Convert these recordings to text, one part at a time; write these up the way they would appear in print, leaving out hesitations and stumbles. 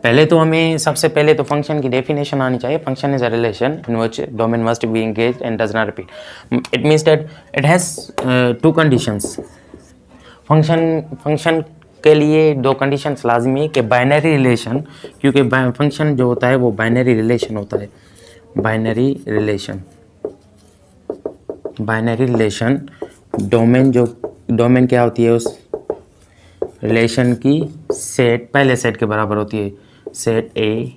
पहले तो हमें सबसे पहले तो फंक्शन की डेफिनेशन आनी चाहिए. Function is a relation in which domain must B engaged and does not repeat. It means that it has to conditions. Function के लिए दो कंडीशंस लाजमी है कि बाइनरी रिलेशन, क्योंकि फंक्शन जो होता है वो बाइनरी रिलेशन होता है. बाइनरी रिलेशन डोमेन क्या होती है, उस रिलेशन की सेट पहले सेट के बराबर होती है. सेट ए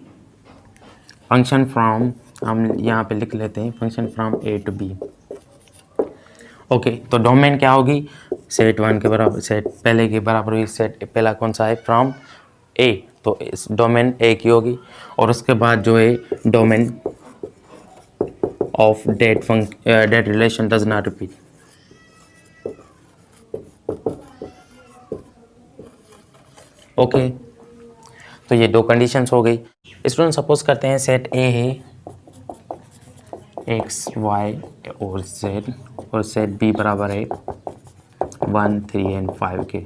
फंक्शन फ्रॉम, हम यहाँ पे लिख लेते हैं function from A to B. Okay, तो डोमेन क्या होगी, सेट 1 के बराबर, सेट पहले के बराबर हुई. सेट पहला कौन सा है, फ्रॉम ए, तो इस डोमेन ए की होगी. और उसके बाद जो है domain of that relation does not repeat. Okay, तो ये दो कंडीशंस हो गई. स्टूडेंट सपोज करते हैं सेट ए है एक्स वाई और जेड, और सेट बी बराबर है 1 3 एंड 5 के.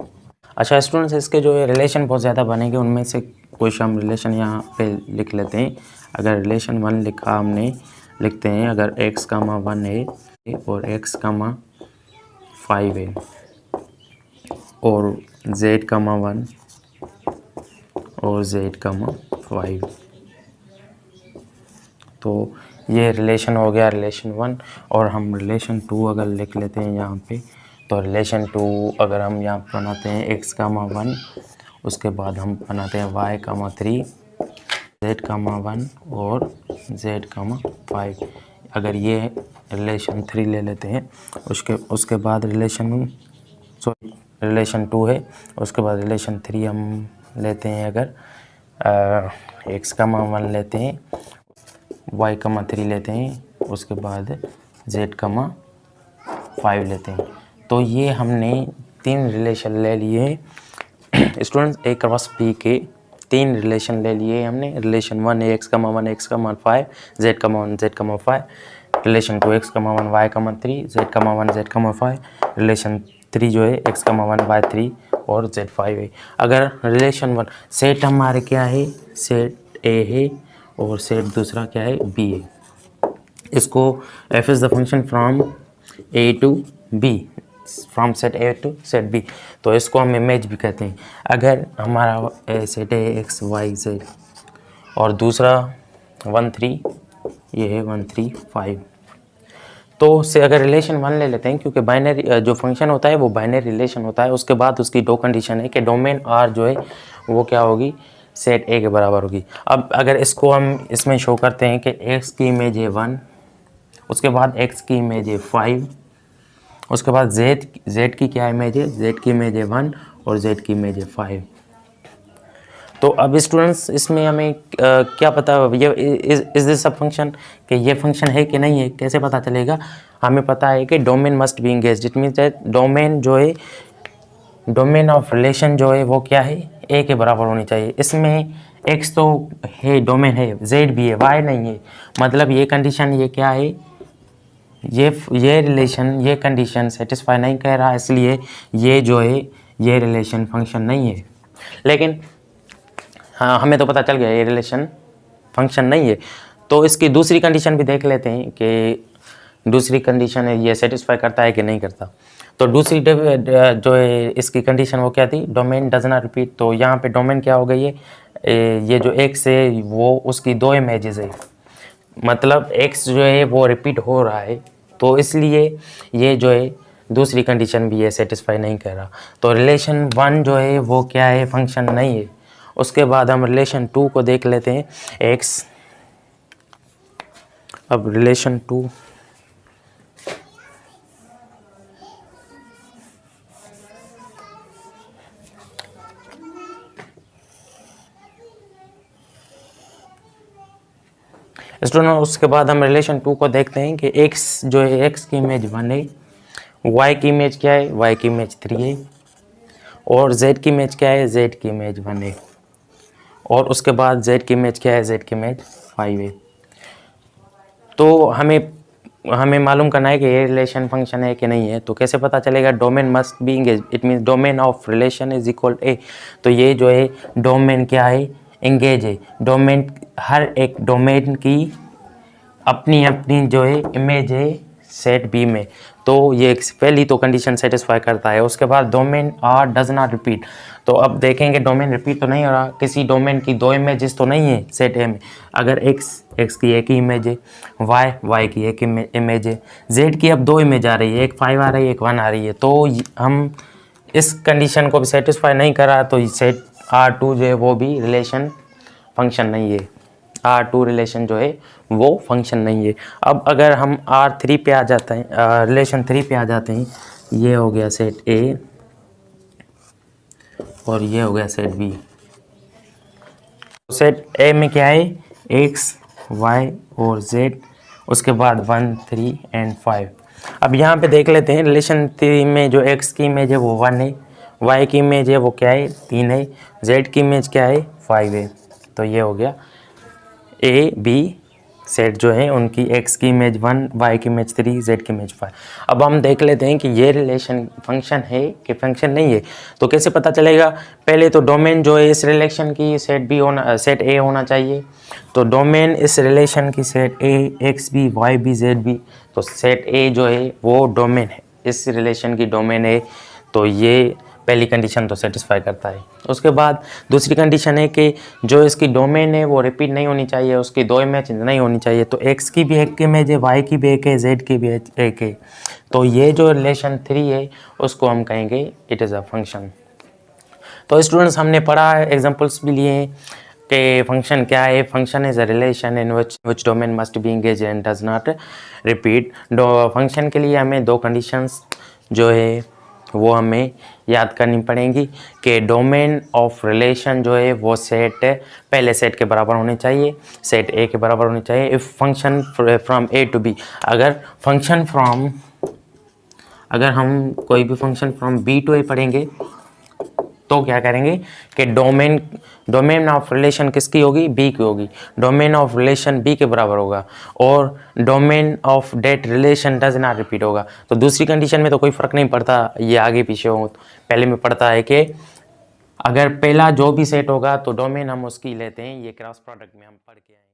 अच्छा स्टूडेंट्स, इसके जो है रिलेशन बहुत ज़्यादा बनेंगे, उनमें से कुछ हम रिलेशन यहाँ पे लिख लेते हैं. अगर रिलेशन 1 लिखा हमने, लिखते हैं अगर x, 1 है और x, 5 है और z, 1 और z, 5. तो ये रिलेशन हो गया रिलेशन 1. और हम रिलेशन 2 अगर लिख लेते हैं यहाँ पे, तो रिलेशन 2 अगर हम यहाँ पर बनाते हैं x, 1, उसके बाद हम बनाते हैं y, 3, z, 1 और z, 5. अगर ये रिलेशन 3 ले लेते हैं, उसके बाद रिलेशन 2 है, उसके बाद रिलेशन 3 हम लेते हैं. अगर x, 1 लेते हैं, y, 3 लेते हैं, उसके बाद z, 5 लेते हैं. तो ये हमने 3 रिलेशन ले लिए स्टूडेंट्स. ए क्रॉस बी के 3 रिलेशन ले लिए हमने. रिलेशन 1 है x, 1, x, 5, z, 1, z, 5. Relation 2 x, 1, y, 3, z, 1, z, 5. Relation 3 जो है x, 1, y, 3 और z, 5 है. अगर रिलेशन 1 सेट हमारे क्या है, सेट ए है और सेट दूसरा क्या है, बी है. इसको f is the function from A to B, from set A to set B. तो इसको हम इमेज भी कहते हैं. अगर हमारा सेट है एक्स वाई जेड और दूसरा 1 3, ये है 1 3 5. तो से अगर रिलेशन 1 ले लेते हैं, क्योंकि बाइनरी जो फंक्शन होता है वो बाइनरी रिलेशन होता है. उसके बाद उसकी दो कंडीशन है कि डोमेन आर जो है वो क्या होगी, सेट ए के बराबर होगी. अब अगर इसको हम इसमें शो करते हैं कि एक्स की इमेज है 1, उसके बाद एक्स की इमेज है 5, उसके बाद जेड की क्या इमेज है, जेड की इमेज है 1 और जेड की इमेज है 5. तो अब स्टूडेंट्स इसमें हमें क्या पता, ये इज दिस अ फंक्शन, कि ये फंक्शन है कि नहीं है, कैसे पता चलेगा. हमें पता है कि domain must B engaged. It means that domain जो है, डोमेन ऑफ रिलेशन जो है वो क्या है, ए के बराबर होनी चाहिए. इसमें एक्स तो है, डोमेन है, जेड भी है, वाई नहीं है. मतलब ये कंडीशन, ये क्या है, ये रिलेशन, ये कंडीशन सेटिस्फाई नहीं कर रहा, इसलिए ये जो है ये रिलेशन फंक्शन नहीं है. लेकिन हाँ, हमें तो पता चल गया ये रिलेशन फंक्शन नहीं है. तो इसकी दूसरी कंडीशन भी देख लेते हैं कि दूसरी कंडीशन है ये सेटिस्फाई करता है कि नहीं करता. तो दूसरी जो है इसकी कंडीशन वो क्या थी, डोमेन डज नॉट रिपीट. तो यहाँ पे डोमेन क्या हो गई है, ये जो एक्स है वो उसकी 2 इमेजेस है, मतलब एक्स जो है वो रिपीट हो रहा है. तो इसलिए ये जो है दूसरी कंडीशन भी ये सेटिस्फाई नहीं कर रहा. तो रिलेशन 1 जो है वो क्या है, फंक्शन नहीं है. उसके बाद हम रिलेशन 2 को देख लेते हैं, एक्स. अब रिलेशन 2, स्टूडेंट उसके बाद हम रिलेशन 2 को देखते हैं कि एक्स जो है एक्स की इमेज 1 है, वाई की इमेज क्या है, वाई की इमेज 3 है, और जेड की इमेज क्या है, जेड की इमेज 1 है, और उसके बाद जेड की इमेज क्या है, जेड की इमेज 5 है. तो हमें मालूम करना है कि ये रिलेशन फंक्शन है कि नहीं है. तो कैसे पता चलेगा, domain must be engage. It means domain of relation is equal A. तो ये जो है डोमेन क्या है, इंगेज है। डोमेन, हर एक डोमेन की अपनी अपनी जो है इमेज है सेट बी में, तो ये पहली तो कंडीशन सेटिस्फाई करता है। उसके बाद domain R does not repeat, तो अब देखेंगे डोमेन रिपीट तो नहीं हो रहा, किसी डोमेन की दो इमेजेस तो नहीं है सेट ए में। अगर एक्स की एक ही इमेज है, वाई की एक इमेज है, जेड की अब दो इमेज आ रही है, एक 5 आ रही है, एक 1 आ रही है, तो हम इस कंडीशन को भी सेटिस्फाई नहीं करा, तो सेट R2 जो है वो भी रिलेशन फंक्शन नहीं है। R2 रिलेशन जो है वो फंक्शन नहीं है। अब अगर हम R3 पे आ जाते हैं, रिलेशन 3 पे आ जाते हैं, ये हो गया सेट ए और ये हो गया सेट बी। सेट ए में क्या है, एक्स, वाई और जेड, उसके बाद 1, 3 एंड 5। अब यहाँ पे देख लेते हैं रिलेशन 3 में जो एक्स की इमेज है वो 1 है, वाई की इमेज है वो क्या है 3 है, जेड की इमेज क्या है 5 है। तो ये हो गया ए बी सेट जो है उनकी एक्स की इमेज 1, वाई की इमेज 3, जेड की इमेज 5। अब हम देख लेते हैं कि ये रिलेशन फंक्शन है कि फंक्शन नहीं है। तो कैसे पता चलेगा, पहले तो डोमेन जो है इस रिलेशन की सेट बी होना, सेट ए होना चाहिए। तो डोमेन इस रिलेशन की set A, X B, Y B, Z B, तो सेट ए जो है वो डोमेन है, इस रिलेशन की डोमेन है। तो ये पहली कंडीशन तो सेटिस्फाई करता है। उसके बाद दूसरी कंडीशन है कि जो इसकी डोमेन है वो रिपीट नहीं होनी चाहिए, उसकी दो इमेज नहीं होनी चाहिए। तो एक्स की भी एक इमेज है, वाई की भी एक है, जेड की भी एक है। तो ये जो रिलेशन 3 है उसको हम कहेंगे इट इज़ अ फंक्शन। तो स्टूडेंट्स हमने पढ़ा है, एग्जाम्पल्स भी लिए हैं कि फंक्शन क्या है। Function is a relation in which domain must B engage and does not repeat. Function के लिए हमें दो कंडीशंस जो है वो हमें याद करनी पड़ेंगी कि डोमेन ऑफ रिलेशन जो है वो सेट पहले सेट के बराबर होने चाहिए, सेट ए के बराबर होने चाहिए। If function from A to B, अगर हम कोई भी function from B to A पढ़ेंगे तो क्या करेंगे कि डोमेन ऑफ रिलेशन किसकी होगी, बी की होगी। डोमेन ऑफ रिलेशन बी के बराबर होगा और domain of that relation does not repeat होगा। तो दूसरी कंडीशन में तो कोई फ़र्क नहीं पड़ता, ये आगे पीछे हो। पहले में पड़ता है कि अगर पहला जो भी सेट होगा तो डोमेन हम उसकी लेते हैं, ये क्रॉस प्रोडक्ट में हम पढ़ के आएंगे।